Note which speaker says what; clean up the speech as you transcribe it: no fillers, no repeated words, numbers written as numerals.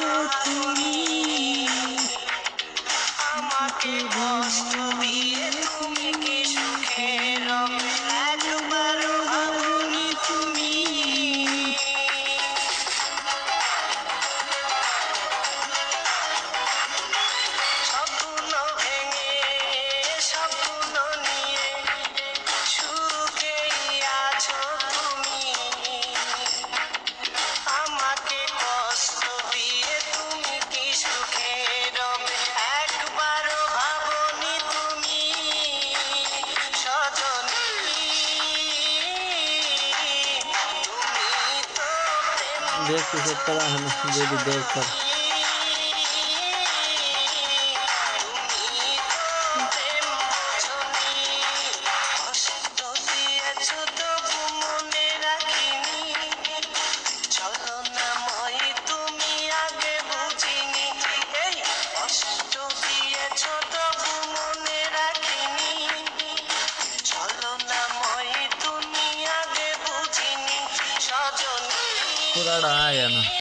Speaker 1: আছো তুমি, আমাকে কষ্ট দিয়ে তুমি কি সুখে রবে, একবারও ভাবনি তুমি। স্বপ্ন ভেঙে স্বপ্ন নিয়ে সুখেই আছো তুমি, আমাকে কষ্ট দিয়ে তুমি কি সুখে রবে, একবারও ভাবনি তুমি সজনী। তুমি তো প্রেম
Speaker 2: দেখতে সত্তর এখন যদি দরকার পুরাটা আয় না।